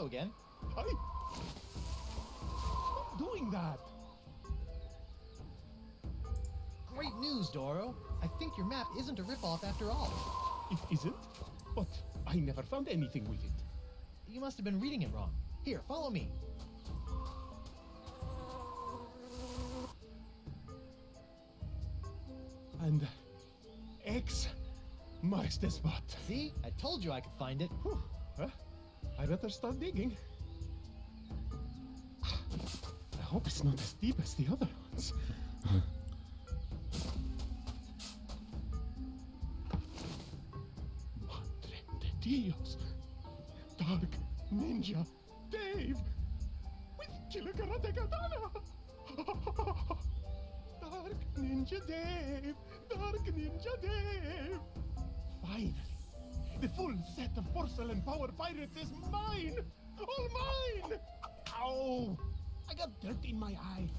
again. Stop doing that! Great news, Doro. I think your map isn't a ripoff after all. It isn't? But I never found anything with it. You must have been reading it wrong. Here, follow me. And X marks the spot. See? I told you I could find it. Whew. Huh? I better start digging. I hope it's not as deep as the other ones. Madre de Dios. Dark Ninja Dave with Killer Karate Katana. Dark Ninja Dave. Dark Ninja Dave. Finally, the full set of porcelain power pirates is mine. All mine. Ow! I got dirt in my eye.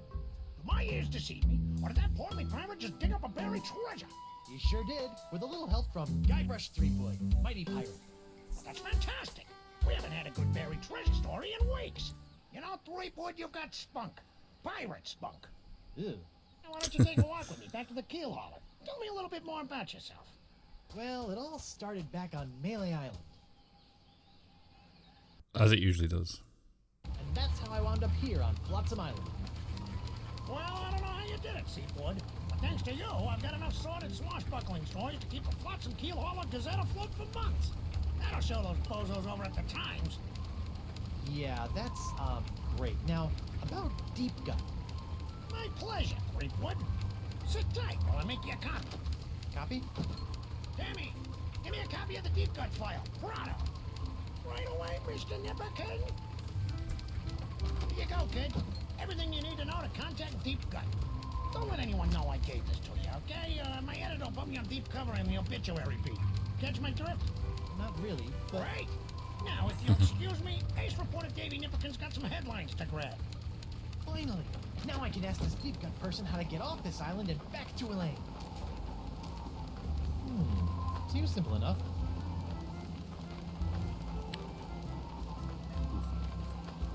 Do my ears deceive me, or did that portly pirate just dig up a buried treasure? You sure did, with a little help from Guybrush 3-Boy, mighty pirate. Well, that's fantastic. We haven't had a good buried treasure story in weeks. You know, 3-Boy, you've got spunk. Pirate spunk. Ew. Now, why don't you take a walk with me back to the keel hauler? Tell me a little bit more about yourself. Well, it all started back on Melee Island. As it usually does. And that's how I wound up here on Flotsam Island. Well, I don't know how you did it, Seafood. But thanks to you, I've got enough sordid swashbuckling stories to keep the Flotsam Keel Hauler Gazette afloat for months. That'll show those bozos over at the Times. Yeah, that's, great. Now, about Deep Gut. My pleasure, Creepwood. Sit tight while I make you a copy. Copy? Tammy, give me a copy of the Deep Gut file. Prado. Right away, Mr. Nipperkin. Here you go, kid. Everything you need to know to contact Deep Gut. Don't let anyone know I gave this to you, okay? My editor will put me on deep cover in the obituary beat. Catch my drift? Not really, but... Great. Now, if you'll excuse me, Ace reported Davey Nipperkin's got some headlines to grab. Finally! Now I can ask this Deep Gut person how to get off this island and back to Elaine. Seems simple enough.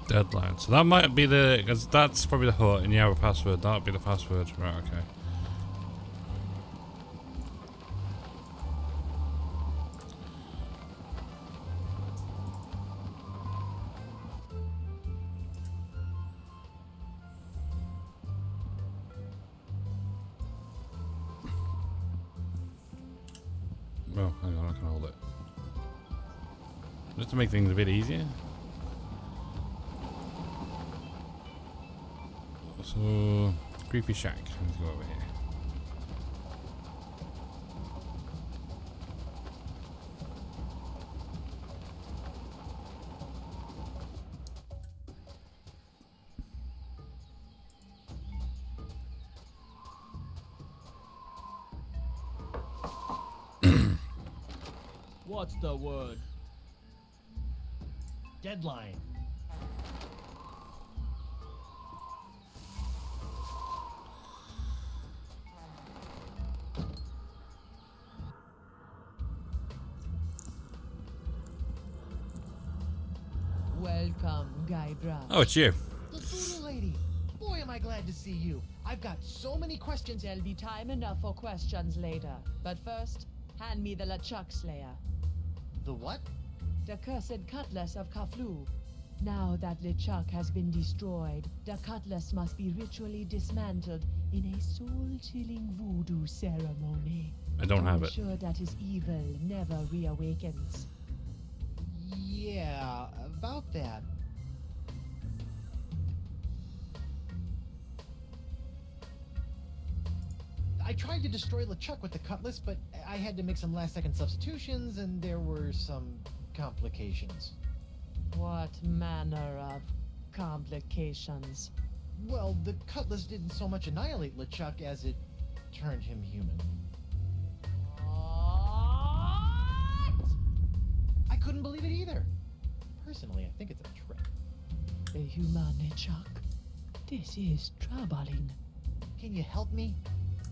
Deadline. So that might be the, because that's probably the hut, and you have a password. That would be the password. Right, okay. Oh, hang on, I can hold it. Just to make things a bit easier. So, creepy shack. Let's go over here. What's the word? Deadline. Welcome, Guybrush. Oh, it's you. The Voodoo Lady. Boy, am I glad to see you. I've got so many questions. There'll be time enough for questions later. But first, hand me the LeCheck Slayer. The what? The Cursed Cutlass of Kaflu. Now that LeCheck has been destroyed, the cutlass must be ritually dismantled in a soul-chilling voodoo ceremony. I don't have I'm it. sure that his evil never reawakens. Yeah, about that. I tried to destroy LeCheck with the cutlass, but I had to make some last-second substitutions, and there were some complications. What manner of complications? Well, the cutlass didn't so much annihilate LeCheck as it turned him human. What? I couldn't believe it either. Personally, I think it's a trick. The human LeCheck. This is troubling. Can you help me?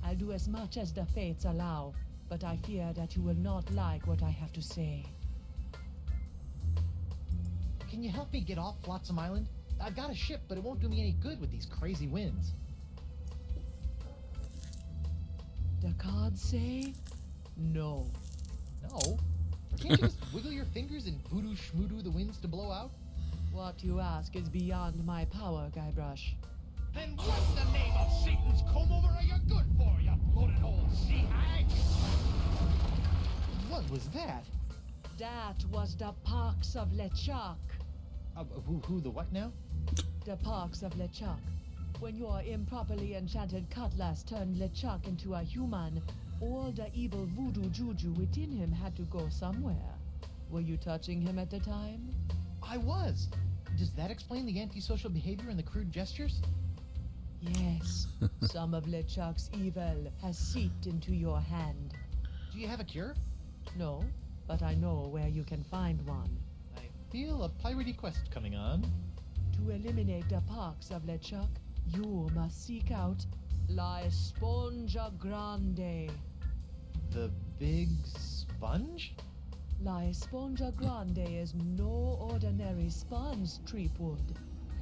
I'll do as much as the fates allow, but I fear that you will not like what I have to say. Can you help me get off Flotsam Island? I've got a ship, but it won't do me any good with these crazy winds. The cards say no. No? Can't you just wiggle your fingers and voodoo schmoodoo the winds to blow out? What you ask is beyond my power, Guybrush. Then what in the name of Satan's comb-over are you good for, you bloated old sea hag? What was that? That was the Pox of LeChuck. Who the what now? The Pox of LeChuck. When your improperly enchanted cutlass turned LeChuck into a human, all the evil voodoo juju within him had to go somewhere. Were you touching him at the time? I was. Does that explain the antisocial behavior and the crude gestures? Yes. Some of LeChuck's evil has seeped into your hand. Do you have a cure? No, but I know where you can find one. I feel a piratey quest coming on. To eliminate the Pox of LeChuck, you must seek out La Esponja Grande. The big sponge? La Esponja Grande is no ordinary sponge, Treepwood.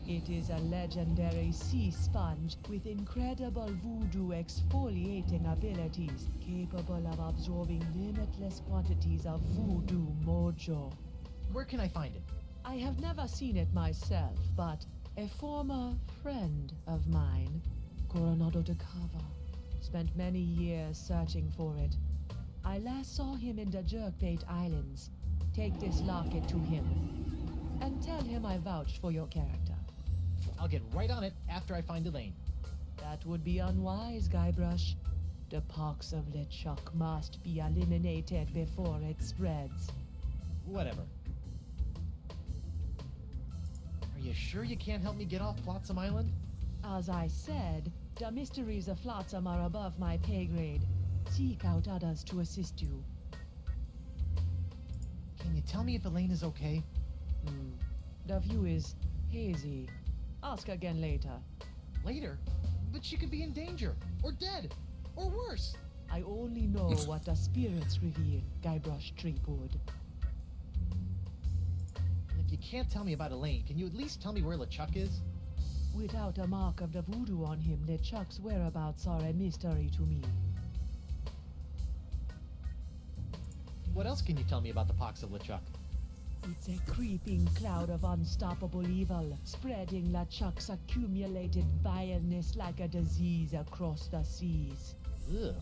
It is a legendary sea sponge with incredible voodoo exfoliating abilities, capable of absorbing limitless quantities of voodoo mojo. Where can I find it? I have never seen it myself, but a former friend of mine, Coronado de Cava, spent many years searching for it. I last saw him in the Jerkbait Islands. Take this locket to him, and tell him I vouched for your character. I'll get right on it after I find Elaine. That would be unwise, Guybrush. The Pox of LeChuck must be eliminated before it spreads. Whatever. Are you sure you can't help me get off Flotsam Island? As I said, the mysteries of Flotsam are above my pay grade. Seek out others to assist you. Can you tell me if Elaine is okay? The view is hazy. Ask again later. Later? But she could be in danger, or dead, or worse. I only know what the spirits reveal, Guybrush Treepwood. If you can't tell me about Elaine, can you at least tell me where LeChuck is? Without a mark of the voodoo on him, LeChuck's whereabouts are a mystery to me. What else can you tell me about the Pox of LeChuck? It's a creeping cloud of unstoppable evil, spreading LeChuck's accumulated vileness like a disease across the seas. Ugh.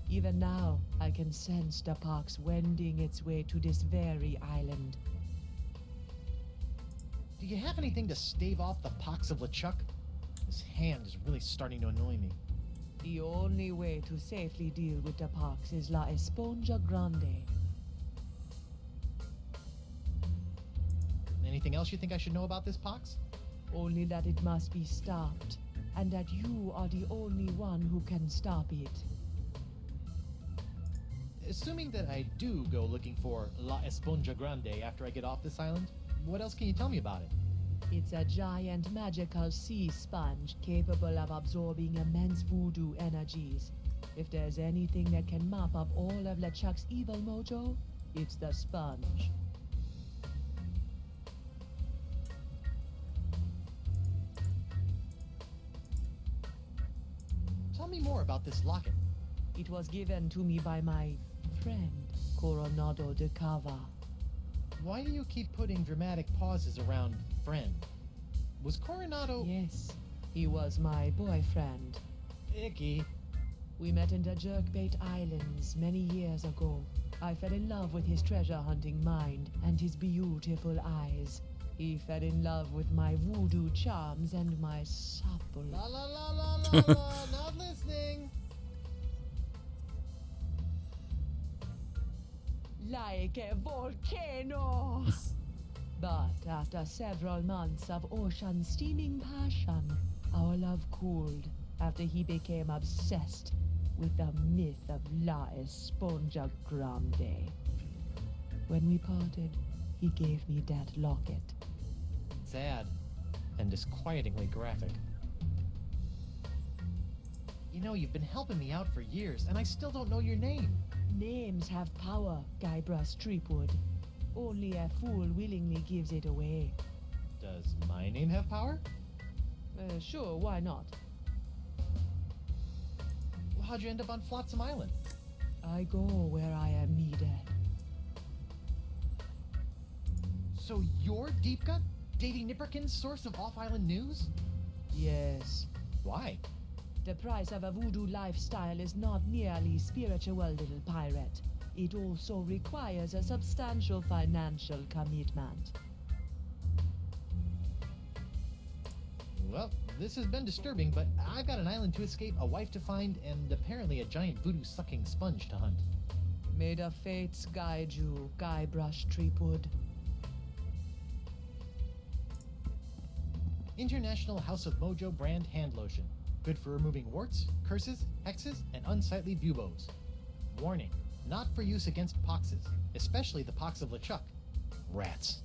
Even now, I can sense the Pox wending its way to this very island. Do you have anything to stave off the Pox of LeChuck? His hand is really starting to annoy me. The only way to safely deal with the Pox is La Esponja Grande. Anything else you think I should know about this Pox? Only that it must be stopped, and that you are the only one who can stop it. Assuming that I do go looking for La Esponja Grande after I get off this island, what else can you tell me about it? It's a giant magical sea sponge capable of absorbing immense voodoo energies. If there's anything that can mop up all of LeChuck's evil mojo, it's the sponge. Tell me more about this locket. It was given to me by my friend, Coronado de Cava. Why do you keep putting dramatic pauses around friend? Was Coronado... Yes, he was my boyfriend. Icky. We met in the Jerkbait Islands many years ago. I fell in love with his treasure-hunting mind and his beautiful eyes. He fell in love with my voodoo charms and my supple... La la la la la la, not listening. Like a volcano! But after several months of ocean steaming passion, our love cooled after he became obsessed with the myth of La Esponja Grande. When we parted, he gave me that locket. Sad and disquietingly graphic. You know, you've been helping me out for years, and I still don't know your name. Names have power, Guybrush Treepwood. Only a fool willingly gives it away. Does my name have power? Sure, why not? Well, how'd you end up on Flotsam Island? I go where I am needed. So you're Deep Gut? Davy Nipperkin's source of off-island news? Yes. Why? The price of a voodoo lifestyle is not merely spiritual, little pirate. It also requires a substantial financial commitment. Well, this has been disturbing, but I've got an island to escape, a wife to find, and apparently a giant voodoo-sucking sponge to hunt. May the fates guide you, Guybrush Treepwood. International House of Mojo brand hand lotion. Good for removing warts, curses, hexes, and unsightly buboes. Warning, not for use against poxes, especially the Pox of LeChuck. Rats.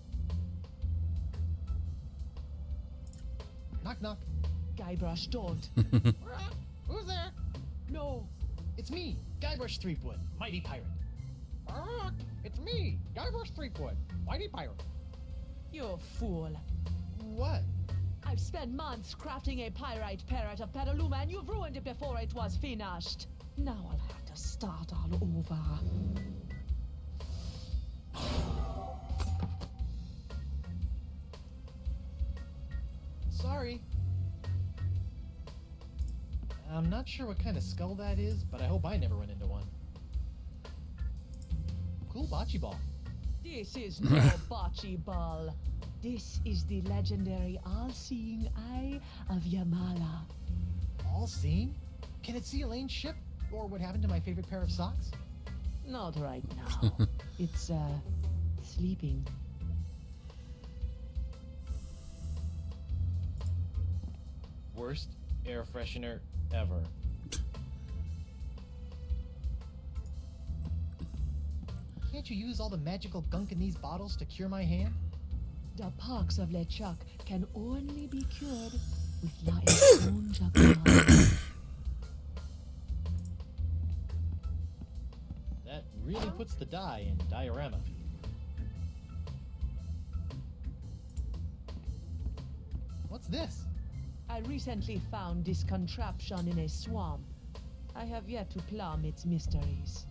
Knock knock. Guybrush, don't. Who's there? No. It's me, Guybrush Threepwood, mighty pirate. It's me, Guybrush Threepwood, mighty pirate. You fool. What? I've spent months crafting a pyrite parrot of Petaluma, and you've ruined it before it was finished. Now I'll have to start all over. Sorry. I'm not sure what kind of skull that is, but I hope I never run into one. Cool bocce ball. This is no bocce ball. This is the legendary all-seeing eye of Yamala. All seen? Can it see Elaine's ship? Or what happened to my favorite pair of socks? Not right now. It's, sleeping. Worst air freshener ever. Can't you use all the magical gunk in these bottles to cure my hand? The Pox of LeChuck can only be cured with La Esponja grog. That really puts the dye in diorama. What's this? I recently found this contraption in a swamp. I have yet to plumb its mysteries.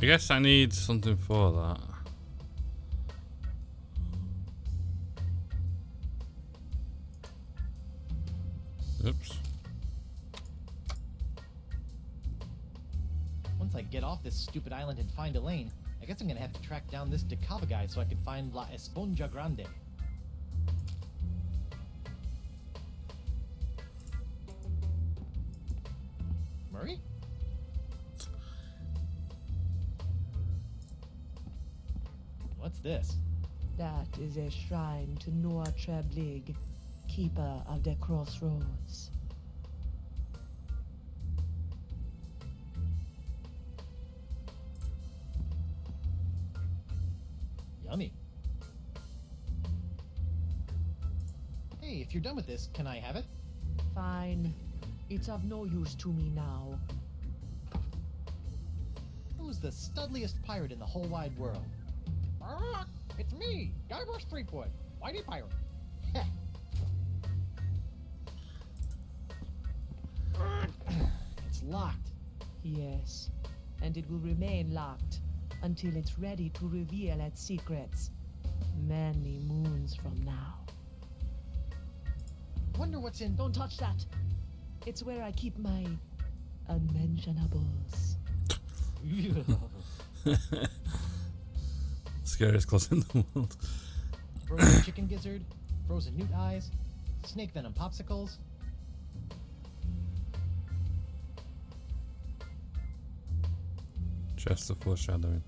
I guess I need something for that. Oops. Once I get off this stupid island and find Elaine, I guess I'm gonna have to track down this Decava guy so I can find La Esponja Grande. Murray? What's this? That is a shrine to Noor Treblig, keeper of the crossroads. Yummy. Hey, if you're done with this, can I have it? Fine. It's of no use to me now. Who's the studliest pirate in the whole wide world? It's me, Guybrush Threepwood, mighty pirate. It's locked. Yes, and it will remain locked until it's ready to reveal its secrets many moons from now. Wonder what's in. Don't touch that. It's where I keep my unmentionables. Scariest clothes in the world. Frozen chicken gizzard, frozen newt eyes, snake venom popsicles. Chest of foreshadowing.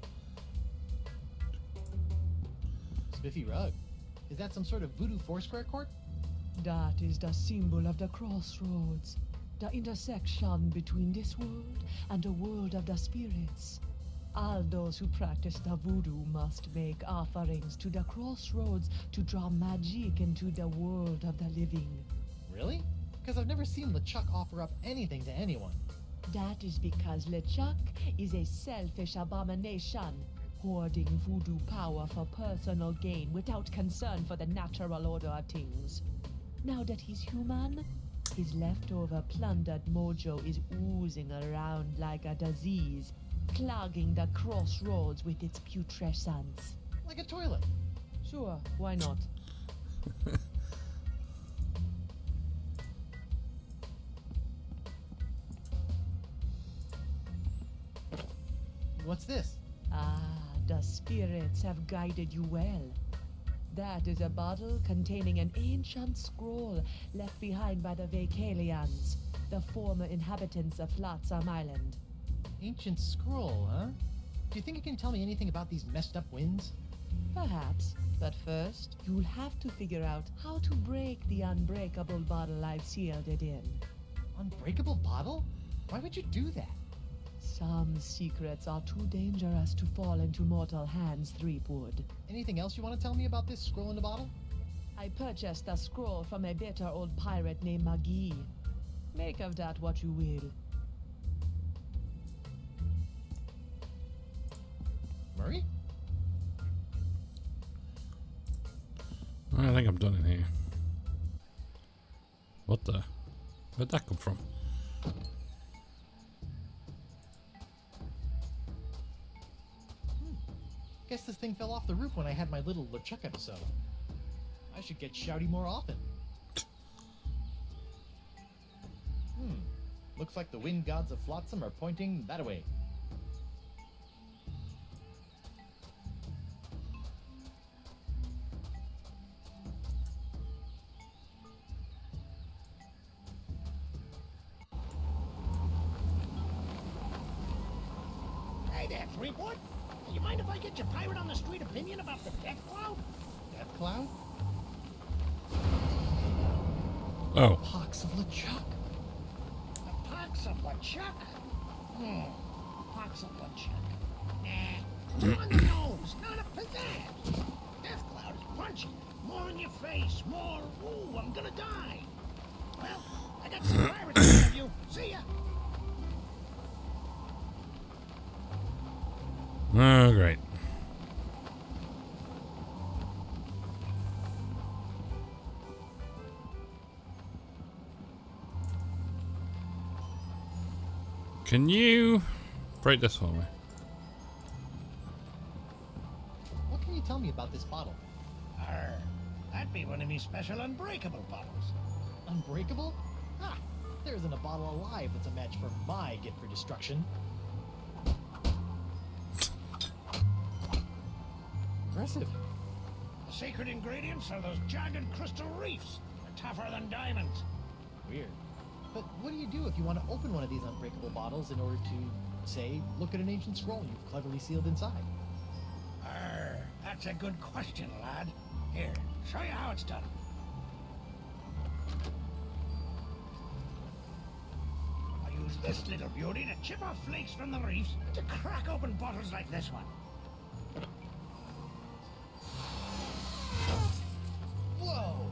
Spiffy rug. Is that some sort of voodoo foursquare court? That is the symbol of the crossroads, the intersection between this world and the world of the spirits. All those who practice the voodoo must make offerings to the crossroads to draw magic into the world of the living. Really? Because I've never seen LeChuck offer up anything to anyone. That is because LeChuck is a selfish abomination, hoarding voodoo power for personal gain without concern for the natural order of things. Now that he's human, his leftover plundered mojo is oozing around like a disease, clogging the crossroads with its putrescence. Like a toilet. Sure, why not? What's this? Ah, the spirits have guided you well. That is a bottle containing an ancient scroll left behind by the Vacalians, the former inhabitants of Flotsam Island. Ancient scroll, huh? Do you think you can tell me anything about these messed up winds? Perhaps, but first, you'll have to figure out how to break the unbreakable bottle I've sealed it in. Unbreakable bottle? Why would you do that? Some secrets are too dangerous to fall into mortal hands, Threepwood. Anything else you want to tell me about this scroll in the bottle? I purchased the scroll from a bitter old pirate named McGee. Make of that what you will. Murray? I think I'm done in here. What the? Where'd that come from? Guess this thing fell off the roof when I had my little LeChuck episode. I should get shouty more often. Looks like the wind gods of Flotsam are pointing that way. Hey there, Threepwood. Do you mind if I get your pirate on the street opinion about the death cloud? Death cloud? Oh. Pox of LeChuck. The Pox of LeChuck? Pox of LeChuck. Nah, on the nose, not a pizzazz. Death cloud is punchy. More in your face, more, ooh, I'm gonna die. Well, I got some pirates in front of you. See ya. Oh, great. Can you break this for me? What can you tell me about this bottle? That'd be one of me special unbreakable bottles. Unbreakable? Ah, there isn't a bottle alive that's a match for my gift for destruction. Impressive. The secret ingredients are those jagged crystal reefs. They're tougher than diamonds. Weird. But what do you do if you want to open one of these unbreakable bottles in order to, say, look at an ancient scroll you've cleverly sealed inside? That's a good question, lad. Here, show you how it's done. I use this little beauty to chip off flakes from the reefs and to crack open bottles like this one. Whoa!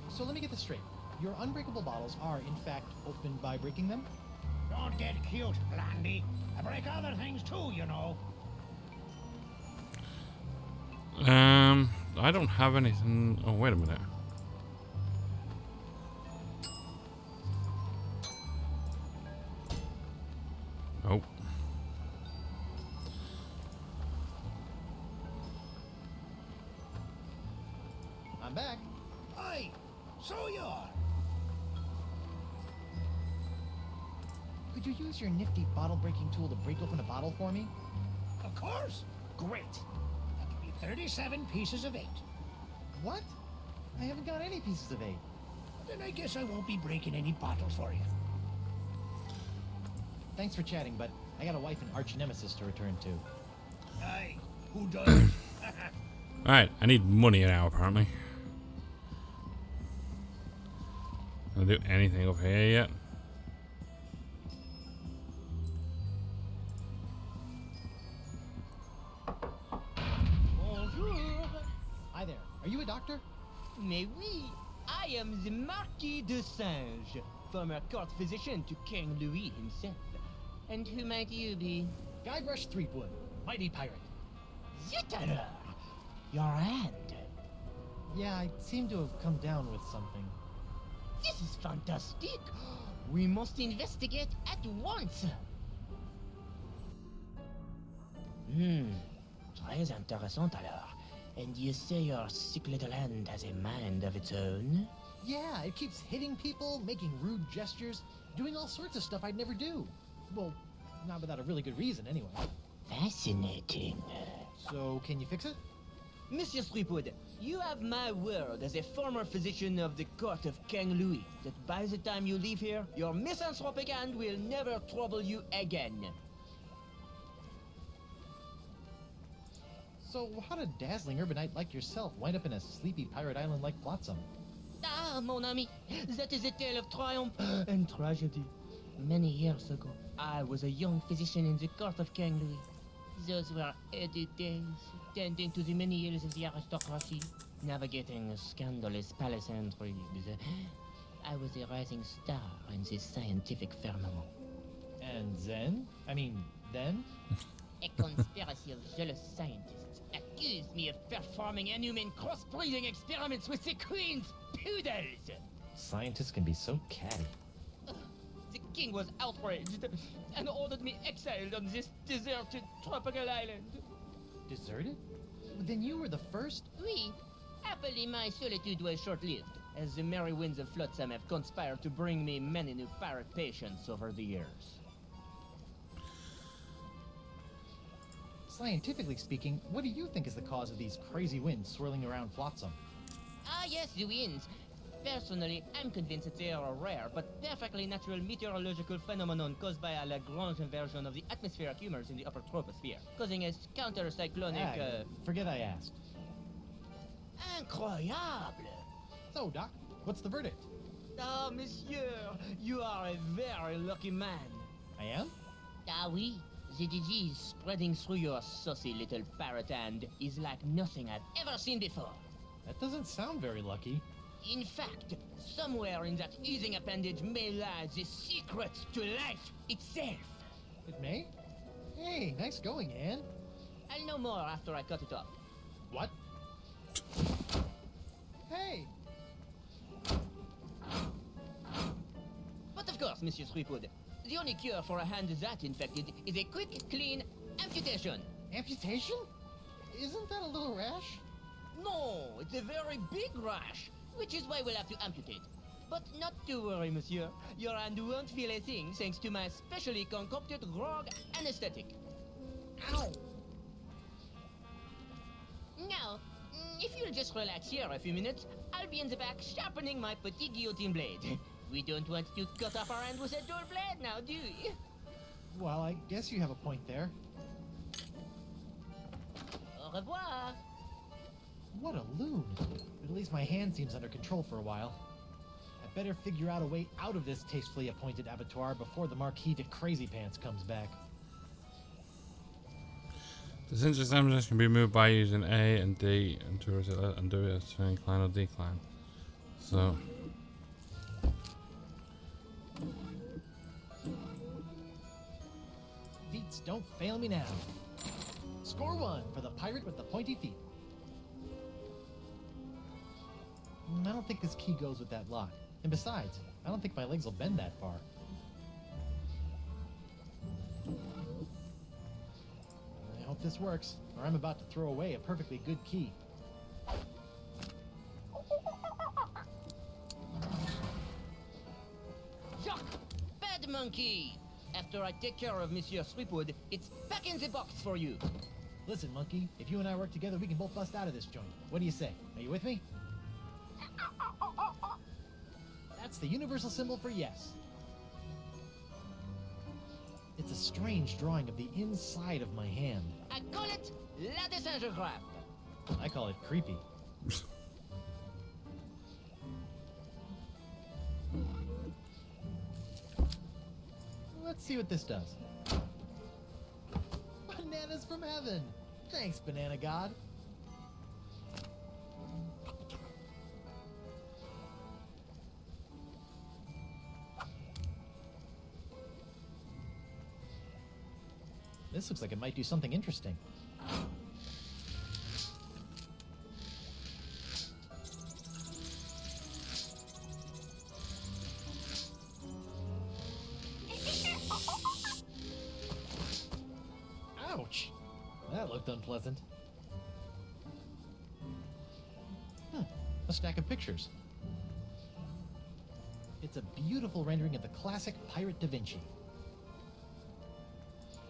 So let me get this straight. Your unbreakable bottles are, in fact, opened by breaking them? Don't get cute, Blandy. I break other things too, you know. I don't have anything. Oh, wait a minute. Oh. I'm back. Aye, so you are. Could you use your nifty bottle-breaking tool to break open a bottle for me? Of course. Great. That'll be 37 pieces of 8. What? I haven't got any pieces of 8. Then I guess I won't be breaking any bottles for you. Thanks for chatting, but I got a wife and arch nemesis to return to. Aye, who does? Alright, I need money now, apparently. Can I do anything up here yet? Doctor? Mais oui, I am the Marquis de Singe, former court physician to King Louis himself. And who might you be? Guybrush Threepwood, mighty pirate. Zut alors! Your hand. Yeah, I seem to have come down with something. This is fantastic. We must investigate at once. Très intéressant alors. And you say your sick little hand has a mind of its own? Yeah, it keeps hitting people, making rude gestures, doing all sorts of stuff I'd never do. Well, not without a really good reason, anyway. Fascinating. So, can you fix it? Monsieur Threepwood, you have my word as a former physician of the court of King Louis that by the time you leave here, your misanthropic hand will never trouble you again. So, how did dazzling urbanite like yourself wind up in a sleepy pirate island like Flotsam? Ah, mon ami, that is a tale of triumph and tragedy. Many years ago, I was a young physician in the court of King Louis. Those were heady days, tending to the many ills of the aristocracy, navigating scandalous palace intrigues. I was a rising star in the scientific firmament. And then? A conspiracy of jealous scientists accused me of performing inhuman crossbreeding experiments with the queen's poodles. Scientists can be so catty. The king was outraged and ordered me exiled on this deserted tropical island. Deserted? Then you were the first? Oui. Happily, my solitude was short-lived, as the merry winds of Flotsam have conspired to bring me many new pirate patients over the years. Scientifically speaking, what do you think is the cause of these crazy winds swirling around Flotsam? Ah yes, the winds. Personally, I'm convinced that they are a rare but perfectly natural meteorological phenomenon caused by a Lagrange inversion of the atmospheric humors in the upper troposphere, causing a counter-cyclonic, Forget I asked. Incroyable! So, Doc, what's the verdict? Ah, monsieur, you are a very lucky man. I am? Ah oui, the disease spreading through your saucy little parrot hand is like nothing I've ever seen before. That doesn't sound very lucky. In fact, somewhere in that oozing appendage may lie the secret to life itself. It may? Hey, nice going, Anne. I'll know more after I cut it off. What? Hey! But of course, Monsieur Threepwood, the only cure for a hand that infected is a quick, clean amputation. Amputation? Isn't that a little rash? No, it's a very big rash, which is why we'll have to amputate. But not to worry, monsieur. Your hand won't feel a thing thanks to my specially concocted grog anesthetic. Ow! Now, if you'll just relax here a few minutes, I'll be in the back sharpening my petit guillotine blade. We don't want to cut off our hand with a dull blade now, do we? Well, I guess you have a point there. Au revoir! What a loon. But at least my hand seems under control for a while. I better figure out a way out of this tastefully appointed abattoir before the Marquis de Crazy Pants comes back. The cinch examiners can be moved by using A and D and to do it to incline or decline. So Feats don't fail me now. Score 1 for the pirate with the pointy feet. I don't think this key goes with that lock. And besides, I don't think my legs will bend that far. I hope this works, or I'm about to throw away a perfectly good key. Jacques! Bad monkey! After I take care of Monsieur Threepwood, it's back in the box for you. Listen, monkey, if you and I work together, we can both bust out of this joint. What do you say? Are you with me? That's the universal symbol for yes. It's a strange drawing of the inside of my hand. I call it La Desingographe. I call it creepy. Let's see what this does. Bananas from heaven! Thanks, Banana God. This looks like it might do something interesting. Ouch! That looked unpleasant. A stack of pictures. It's a beautiful rendering of the classic Pirate Da Vinci.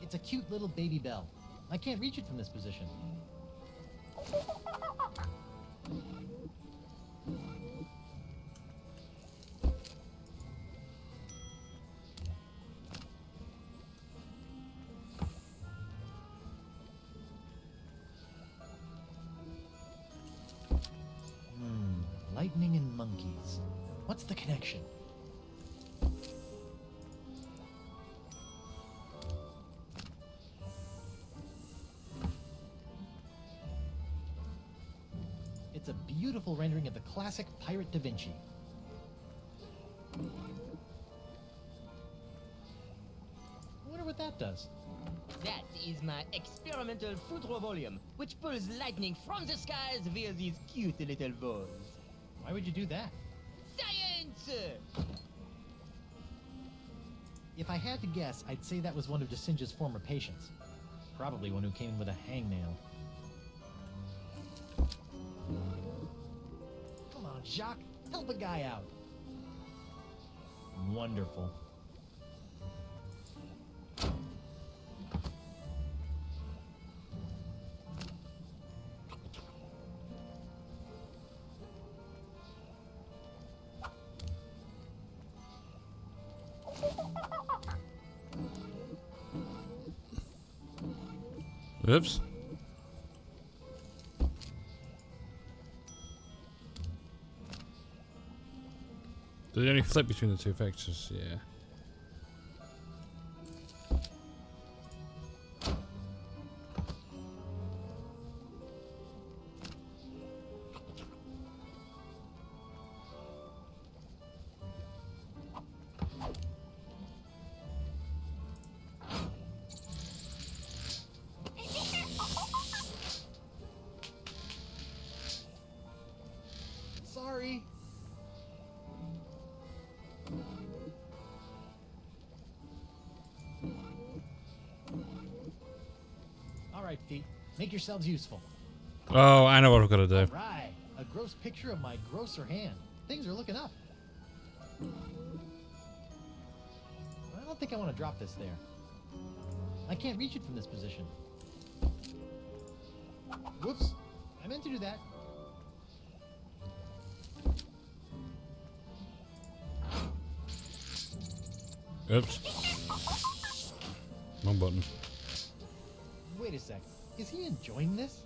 It's a cute little baby bell. I can't reach it from this position. Lightning and monkeys. What's the connection? It's a beautiful rendering of the classic Pirate Da Vinci. I wonder what that does. That is my experimental foudre volume, which pulls lightning from the skies via these cute little balls. Why would you do that? Science! If I had to guess, I'd say that was one of Desinja's former patients. Probably one who came in with a hangnail. Come on, Jacques. Help a guy out. Wonderful. Oops. Did they only flip between the two vectors? Yeah. Sorry. All right, feet. Make yourselves useful. Oh, I know what I've got to do. Right. A gross picture of my grosser hand. Things are looking up. I don't think I want to drop this there. I can't reach it from this position. Whoops. I meant to do that. Oops. Wrong button. Wait a sec. Is he enjoying this?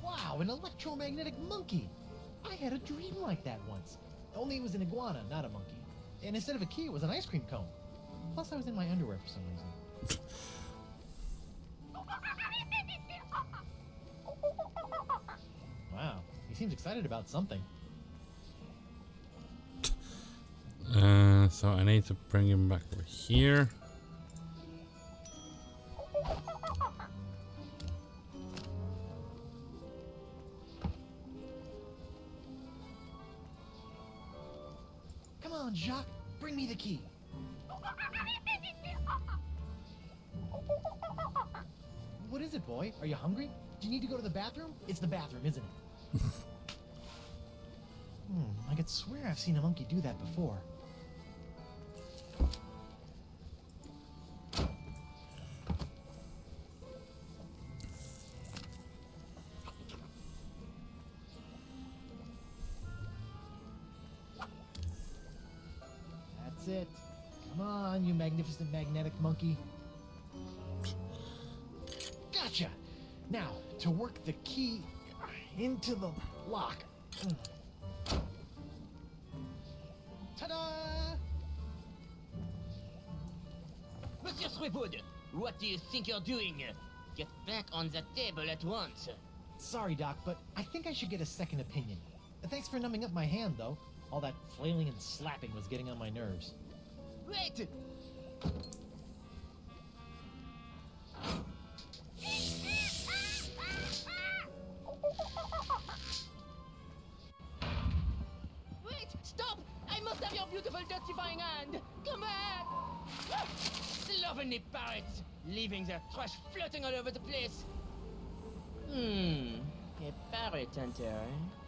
Wow, an electromagnetic monkey! I had a dream like that once. Only it was an iguana, not a monkey. And instead of a key, it was an ice cream cone. Plus, I was in my underwear for some reason. Wow, he seems excited about something. So I need to bring him back over here. Come on, Jacques, bring me the key. What is it, boy? Are you hungry? Do you need to go to the bathroom? It's the bathroom, isn't it? I could swear I've seen a monkey do that before. That's it. Come on, you magnificent magnetic monkey. Gotcha! Now, to work the key into the lock. Ta-da! Monsieur Threepwood, what do you think you're doing? Get back on the table at once. Sorry, Doc, but I think I should get a second opinion. Thanks for numbing up my hand, though. All that flailing and slapping was getting on my nerves. Wait! Wait! Stop! I must have your beautiful dirtifying hand! Come back! Slovenly parrots! Leaving their trash floating all over the place! A parrot hunter, eh?